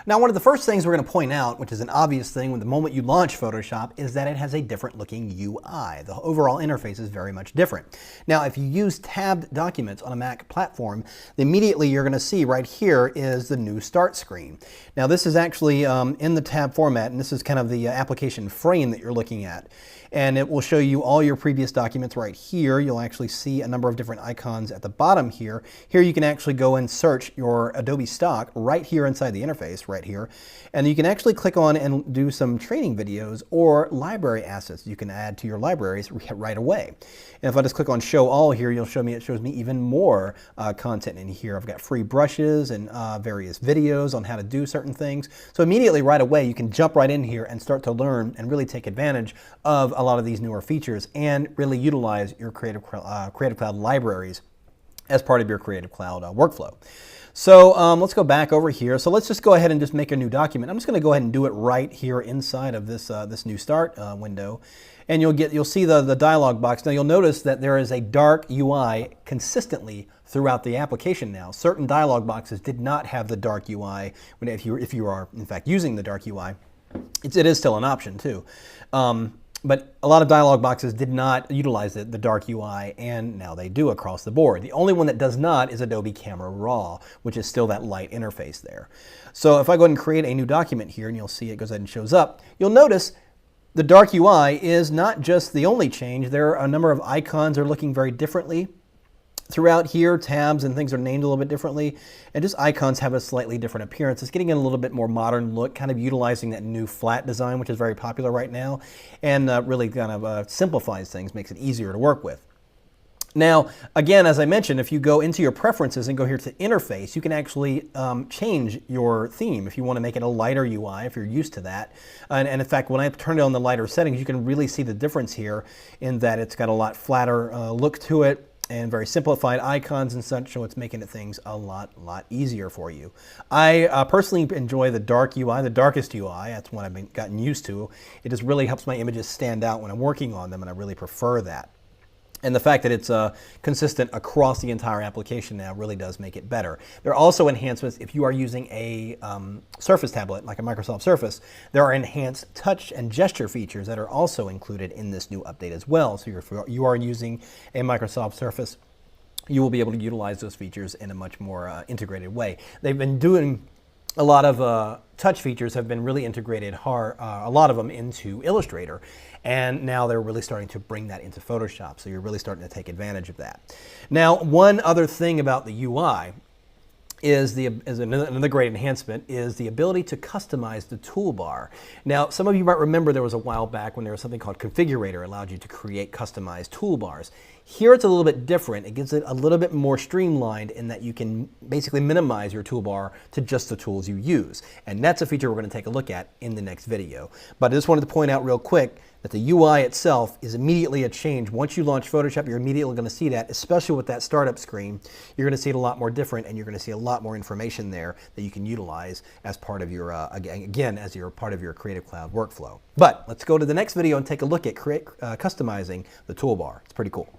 Now, one of the first things we're going to point out, which is an obvious thing when the moment you launch Photoshop, is that it has a different looking UI. The overall interface is very much different. Now, if you use tabbed documents on a Mac platform, immediately you're going to see right here is the new start screen. Now, this is actually in the tab format, and this is kind of the application frame that you're looking at. And it will show you all your previous documents right here. You'll actually see a number of different icons at the bottom here. Here you can actually go and search your Adobe stock right here inside the interface right here. And you can actually click on and do some training videos or library assets you can add to your libraries right away. And if I just click on show all here, it shows me even more content in here. I've got free brushes and various videos on how to do certain things. So immediately right away you can jump right in here and start to learn and really take advantage of a lot of these newer features and really utilize your Creative Cloud libraries as part of your Creative Cloud workflow. So let's go back over here. So let's just go ahead and just make a new document. I'm just going to go ahead and do it right here inside of this this new start window, and you'll see the dialog box. Now you'll notice that there is a dark UI consistently throughout the application now. Certain dialog boxes did not have the dark UI if you are in fact using the dark UI. It is still an option too. But a lot of dialog boxes did not utilize the dark UI, and now they do across the board. The only one that does not is Adobe Camera Raw, which is still that light interface there. So if I go ahead and create a new document here, and you'll see it goes ahead and shows up, you'll notice the dark UI is not just the only change. There are a number of icons that are looking very differently. Throughout here, tabs and things are named a little bit differently, and just icons have a slightly different appearance. It's getting a little bit more modern look, kind of utilizing that new flat design, which is very popular right now, and really kind of simplifies things, makes it easier to work with. Now, again, as I mentioned, if you go into your preferences and go here to interface, you can actually change your theme if you want to make it a lighter UI, if you're used to that. And in fact, when I turn it on the lighter settings, you can really see the difference here in that it's got a lot flatter look to it, and very simplified icons and such, so it's making things a lot easier for you. I personally enjoy the dark UI, the darkest UI. That's what I've gotten used to. It just really helps my images stand out when I'm working on them, and I really prefer that. And the fact that it's consistent across the entire application now really does make it better. There are also enhancements if you are using a Surface tablet, like a Microsoft Surface. There are enhanced touch and gesture features that are also included in this new update as well. So if you are using a Microsoft Surface, you will be able to utilize those features in a much more integrated way. They've been doing a lot of touch features have been really integrated a lot of them into Illustrator, and now they're really starting to bring that into Photoshop, so you're really starting to take advantage of that. Now, one other thing about the UI is another great enhancement is the ability to customize the toolbar. Now, some of you might remember there was a while back when there was something called Configurator, allowed you to create customized toolbars. Here it's a little bit different. It gives it a little bit more streamlined in that you can basically minimize your toolbar to just the tools you use. And that's a feature we're going to take a look at in the next video. But I just wanted to point out real quick that the UI itself is immediately a change. Once you launch Photoshop, you're immediately going to see that, especially with that startup screen. You're going to see it a lot more different, and you're going to see a lot more information there that you can utilize as part of your, again, as your part of your Creative Cloud workflow. But let's go to the next video and take a look at customizing the toolbar. It's pretty cool.